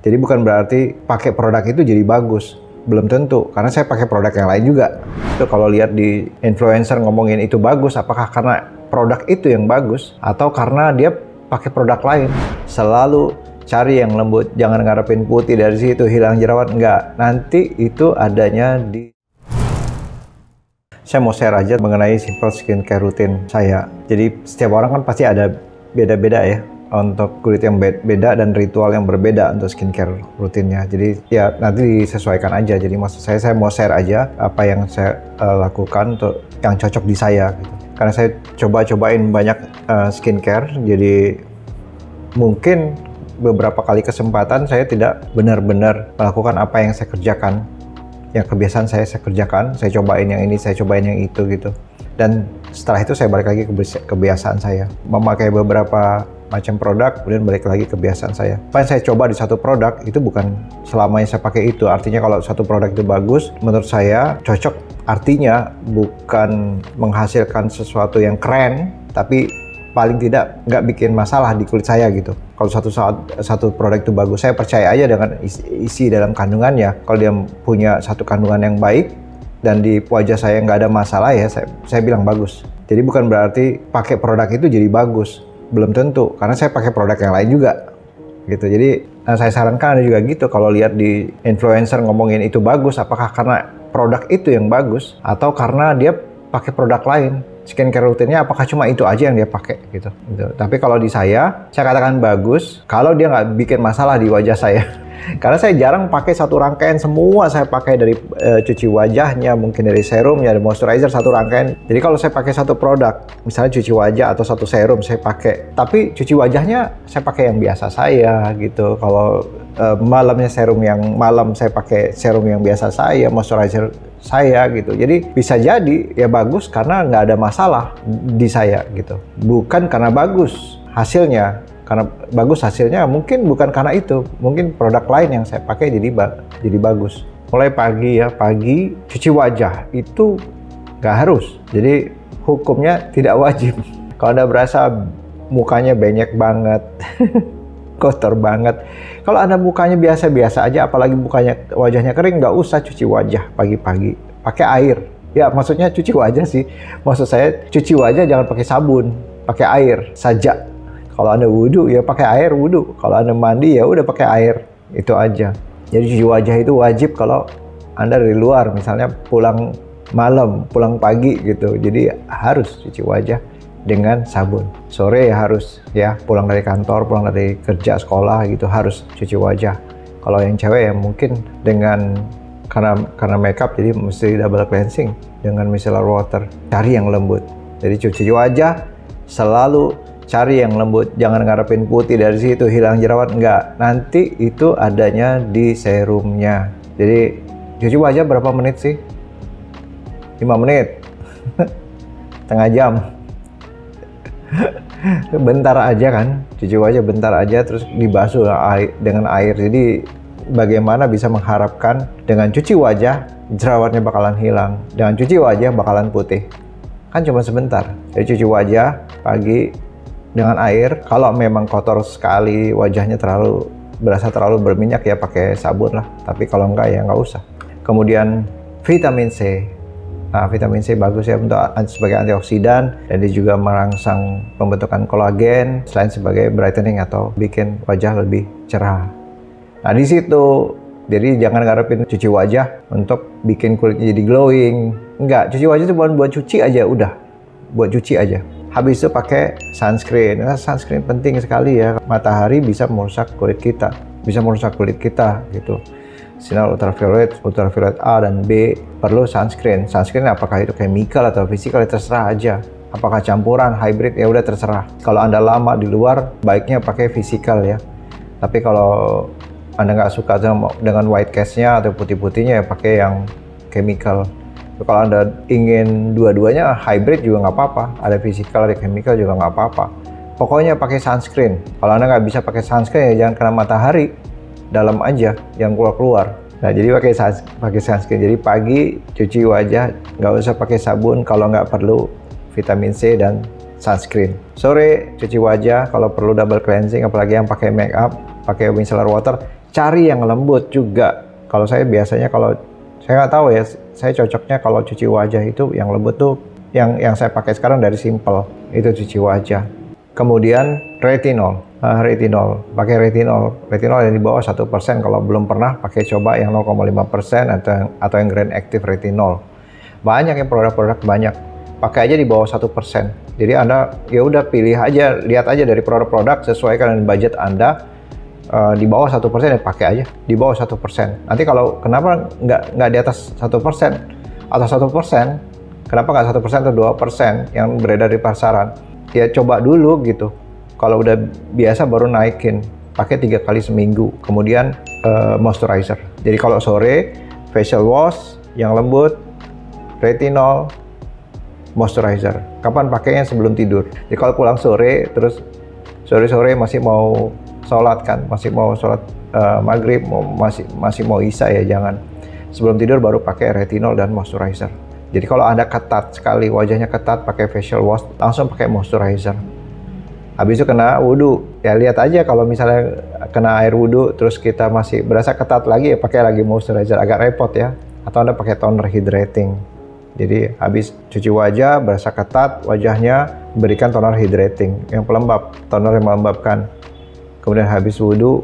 Jadi bukan berarti pakai produk itu jadi bagus. Belum tentu, karena saya pakai produk yang lain juga. Itu kalau lihat di influencer ngomongin itu bagus, apakah karena produk itu yang bagus atau karena dia pakai produk lain? Selalu cari yang lembut, jangan ngarepin putih dari situ, hilang jerawat, enggak. Nanti itu adanya di... Saya mau share aja mengenai simple skincare rutin saya. Jadi setiap orang kan pasti ada beda-beda ya untuk kulit yang beda dan ritual yang berbeda untuk skincare rutinnya. Jadi ya nanti disesuaikan aja. Jadi maksud saya mau share aja apa yang saya lakukan untuk yang cocok di saya gitu. Karena saya cobain banyak skincare, jadi mungkin beberapa kali kesempatan saya tidak benar-benar melakukan apa yang saya kerjakan. Yang kebiasaan saya kerjakan, saya cobain yang ini, saya cobain yang itu gitu. Dan setelah itu saya balik lagi ke kebiasaan saya. Memakai beberapa macam produk, kemudian balik lagi kebiasaan saya. Apa yang saya coba di satu produk, itu bukan selamanya saya pakai itu. Artinya kalau satu produk itu bagus, menurut saya cocok. Artinya bukan menghasilkan sesuatu yang keren, tapi paling tidak nggak bikin masalah di kulit saya gitu. Kalau satu produk itu bagus, saya percaya aja dengan isi dalam kandungannya. Kalau dia punya satu kandungan yang baik dan di wajah saya nggak ada masalah, ya saya bilang bagus. Jadi bukan berarti pakai produk itu jadi bagus, belum tentu, karena saya pakai produk yang lain juga gitu. Jadi saya sarankan ada juga gitu, kalau lihat di influencer ngomongin itu bagus, apakah karena produk itu yang bagus atau karena dia pakai produk lain? Skincare rutinnya apakah cuma itu aja yang dia pakai gitu. Tapi kalau di saya katakan bagus kalau dia nggak bikin masalah di wajah saya. Karena saya jarang pakai satu rangkaian, semua saya pakai dari cuci wajahnya, mungkin dari serumnya, dari moisturizer satu rangkaian. Jadi kalau saya pakai satu produk, misalnya cuci wajah atau satu serum saya pakai, tapi cuci wajahnya saya pakai yang biasa saya gitu. Kalau malamnya serum yang malam saya pakai serum yang biasa saya, moisturizer saya gitu. Jadi bisa jadi ya bagus karena nggak ada masalah di saya gitu. Bukan karena bagus hasilnya. Karena bagus hasilnya mungkin bukan karena itu. Mungkin produk lain yang saya pakai jadi bagus. Mulai pagi cuci wajah itu nggak harus. Jadi hukumnya tidak wajib. Kalau Anda berasa mukanya benyek banget, kotor banget. Kalau Anda mukanya biasa-biasa aja, apalagi wajahnya kering, nggak usah cuci wajah pagi-pagi. Pakai air. Ya maksudnya cuci wajah sih. Maksud saya cuci wajah jangan pakai sabun, pakai air saja. Kalau Anda wudhu ya pakai air wudhu. Kalau Anda mandi ya udah pakai air. Itu aja. Jadi cuci wajah itu wajib kalau Anda dari luar, misalnya pulang malam, pulang pagi gitu. Jadi harus cuci wajah dengan sabun. Sore ya harus ya, pulang dari kantor, pulang dari kerja, sekolah gitu harus cuci wajah. Kalau yang cewek ya mungkin dengan karena makeup jadi mesti double cleansing dengan micellar water. Cari yang lembut. Jadi cuci wajah selalu cari yang lembut, jangan ngarepin putih dari situ, hilang jerawat, enggak. Nanti itu adanya di serumnya. Jadi cuci wajah berapa menit sih? 5 menit. Setengah jam. Bentar aja kan, cuci wajah bentar aja terus dibasuh dengan air. Jadi bagaimana bisa mengharapkan dengan cuci wajah jerawatnya bakalan hilang, dengan cuci wajah bakalan putih? Kan cuma sebentar. Jadi cuci wajah pagi dengan air. Kalau memang kotor sekali wajahnya berasa terlalu berminyak ya pakai sabun lah. Tapi kalau enggak ya nggak usah. Kemudian vitamin C. Nah, vitamin C bagus ya untuk sebagai antioksidan dan dia juga merangsang pembentukan kolagen selain sebagai brightening atau bikin wajah lebih cerah. Nah di situ jadi jangan ngarepin cuci wajah untuk bikin kulitnya jadi glowing. Enggak, cuci wajah itu bukan buat cuci aja udah. Buat cuci aja. Habis itu pakai sunscreen. Nah, sunscreen penting sekali ya. Matahari bisa merusak kulit kita. Bisa merusak kulit kita gitu. Sinar ultraviolet A dan B perlu sunscreen. Sunscreen apakah itu chemical atau physical ya terserah aja. Apakah campuran, hybrid ya udah terserah. Kalau Anda lama di luar baiknya pakai physical ya. Tapi kalau Anda nggak suka dengan white cast-nya atau putih-putihnya ya pakai yang chemical. Kalau Anda ingin dua-duanya hybrid juga nggak apa-apa. Ada physical, ada chemical juga nggak apa-apa. Pokoknya pakai sunscreen. Kalau Anda nggak bisa pakai sunscreen ya jangan kena matahari. Dalam aja, jangan keluar-keluar. Nah jadi pakai sunscreen. Jadi pagi cuci wajah, nggak usah pakai sabun kalau nggak perlu vitamin C dan sunscreen. Sore cuci wajah, kalau perlu double cleansing, apalagi yang pakai make up, pakai micellar water. Cari yang lembut juga. Kalau saya biasanya, kalau saya nggak tahu ya, saya cocoknya kalau cuci wajah itu yang lembut tuh yang saya pakai sekarang dari Simple, itu cuci wajah. Kemudian retinol. Pakai retinol yang di bawah 1%. Kalau belum pernah, pakai coba yang 0,5% atau yang Grand Active Retinol. Banyak yang produk-produk, banyak. Pakai aja di bawah 1%. Jadi Anda ya udah pilih aja, lihat aja dari produk-produk, sesuaikan dengan budget Anda. Di bawah 1% ya pakai aja di bawah 1%. Nanti kalau kenapa nggak di atas 1% atau 1%, kenapa nggak 1% atau 2% yang beredar di pasaran? Ya coba dulu gitu. Kalau udah biasa baru naikin. Pakai 3 kali seminggu. Kemudian moisturizer. Jadi kalau sore facial wash yang lembut, retinol, moisturizer. Kapan pakainya? Sebelum tidur. Jadi kalau pulang sore terus sore masih mau sholat kan, masih mau sholat maghrib, masih mau isya, ya jangan. Sebelum tidur baru pakai retinol dan moisturizer. Jadi kalau Anda ketat sekali, wajahnya ketat, pakai facial wash, langsung pakai moisturizer. Habis itu kena wudhu, ya lihat aja kalau misalnya kena air wudhu, terus kita masih berasa ketat lagi, ya pakai lagi moisturizer, agak repot ya. Atau Anda pakai toner hydrating. Jadi habis cuci wajah, berasa ketat wajahnya, berikan toner hydrating, yang pelembab, toner yang melembabkan. Kemudian habis wudhu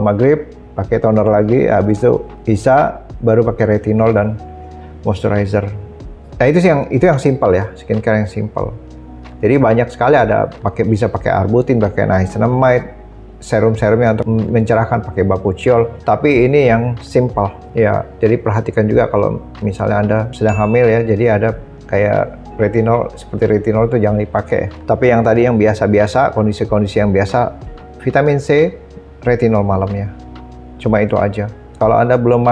maghrib pakai toner lagi, habis itu isya baru pakai retinol dan moisturizer. Nah itu yang simple ya, skincare yang simple. Jadi banyak sekali, ada bisa pakai Arbutin, pakai niacinamide, serum-serumnya untuk mencerahkan, pakai bakuchiol. Tapi ini yang simple ya. Jadi perhatikan juga kalau misalnya Anda sedang hamil ya, jadi ada kayak retinol, seperti retinol itu jangan dipakai. Tapi yang tadi yang biasa-biasa, kondisi-kondisi yang biasa, vitamin C, retinol malamnya. Cuma itu aja. Kalau Anda belum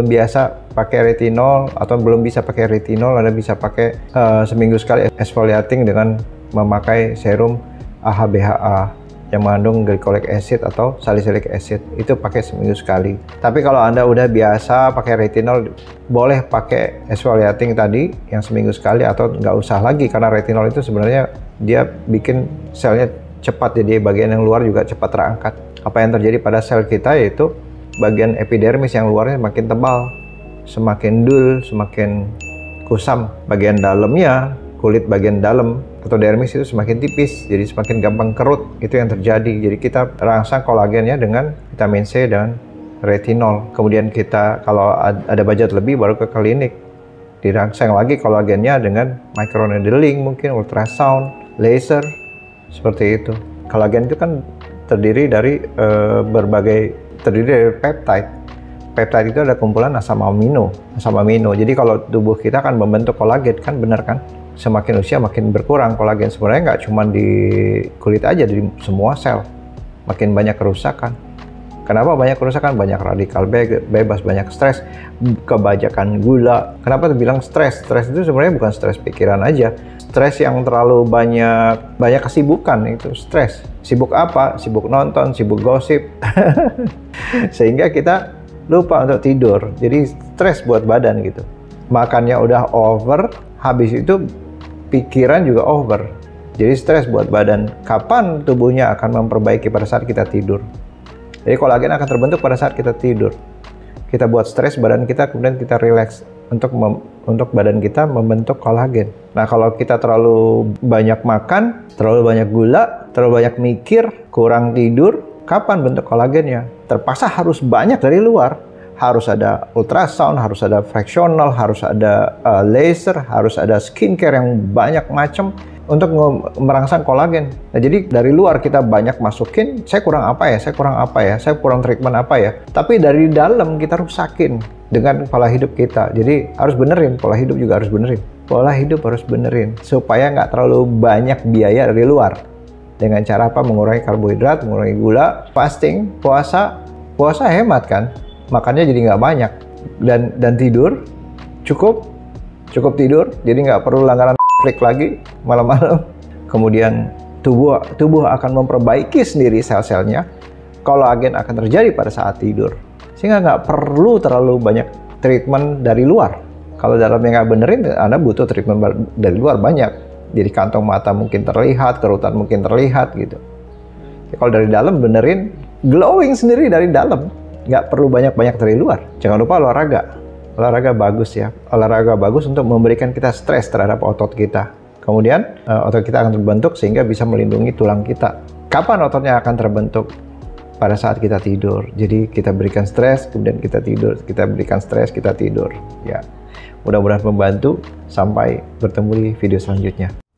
biasa pakai retinol atau belum bisa pakai retinol, Anda bisa pakai seminggu sekali exfoliating dengan memakai serum AHA/BHA yang mengandung glycolic acid atau salicylic acid. Itu pakai seminggu sekali. Tapi kalau Anda udah biasa pakai retinol, boleh pakai exfoliating tadi yang seminggu sekali, atau nggak usah lagi, karena retinol itu sebenarnya dia bikin selnya cepat, jadi bagian yang luar juga cepat terangkat. Apa yang terjadi pada sel kita yaitu bagian epidermis yang luarnya makin tebal, semakin dul, semakin kusam. Bagian dalamnya, kulit bagian dalam atau dermis itu semakin tipis, jadi semakin gampang kerut. Itu yang terjadi. Jadi kita rangsang kolagennya dengan vitamin C dan retinol. Kemudian kita kalau ada budget lebih baru ke klinik, dirangsang lagi kolagennya dengan microneedling, mungkin ultrasound, laser. Seperti itu. Kolagen itu kan terdiri dari peptide. Peptide itu ada kumpulan asam amino. Jadi kalau tubuh kita kan membentuk kolagen, kan benar kan? Semakin usia makin berkurang kolagen. Sebenarnya nggak cuma di kulit aja, di semua sel. Makin banyak kerusakan. Kenapa banyak kerusakan? Banyak radikal bebas, banyak stres, kebanyakan gula. Kenapa dibilang stres? Stres itu sebenarnya bukan stres pikiran aja. Stres yang terlalu banyak kesibukan, itu stres. Sibuk apa? Sibuk nonton, sibuk gosip. Sehingga kita lupa untuk tidur. Jadi stres buat badan gitu. Makannya udah over, habis itu pikiran juga over. Jadi stres buat badan. Kapan tubuhnya akan memperbaiki? Pada saat kita tidur. Jadi kolagen akan terbentuk pada saat kita tidur. Kita buat stres badan kita, kemudian kita relax untuk badan kita membentuk kolagen. Nah, kalau kita terlalu banyak makan, terlalu banyak gula, terlalu banyak mikir, kurang tidur, kapan bentuk kolagennya? Terpaksa harus banyak dari luar. Harus ada ultrasound, harus ada fractional, harus ada laser, harus ada skincare yang banyak macam untuk merangsang kolagen. Nah, jadi dari luar kita banyak masukin, saya kurang apa ya, saya kurang treatment apa ya. Tapi dari dalam kita rusakin dengan pola hidup kita. Jadi harus benerin, pola hidup juga harus benerin. Pola hidup harus benerin supaya nggak terlalu banyak biaya dari luar. Dengan cara apa? Mengurangi karbohidrat, mengurangi gula, fasting, puasa hemat kan, makannya jadi nggak banyak, dan tidur cukup tidur, jadi nggak perlu langganan Netflix lagi malam-malam. Kemudian tubuh akan memperbaiki sendiri sel-selnya. Kolagen akan terjadi pada saat tidur, sehingga nggak perlu terlalu banyak treatment dari luar. Kalau dalamnya nggak benerin, Anda butuh treatment dari luar banyak. Jadi kantong mata mungkin terlihat, kerutan mungkin terlihat gitu. Kalau dari dalam benerin, glowing sendiri dari dalam. Nggak perlu banyak-banyak dari luar. Jangan lupa olahraga. Olahraga bagus ya. Olahraga bagus untuk memberikan kita stres terhadap otot kita. Kemudian otot kita akan terbentuk sehingga bisa melindungi tulang kita. Kapan ototnya akan terbentuk? Pada saat kita tidur. Jadi kita berikan stres, kemudian kita tidur. Kita berikan stres, kita tidur. Ya, mudah-mudahan membantu. Sampai bertemu di video selanjutnya.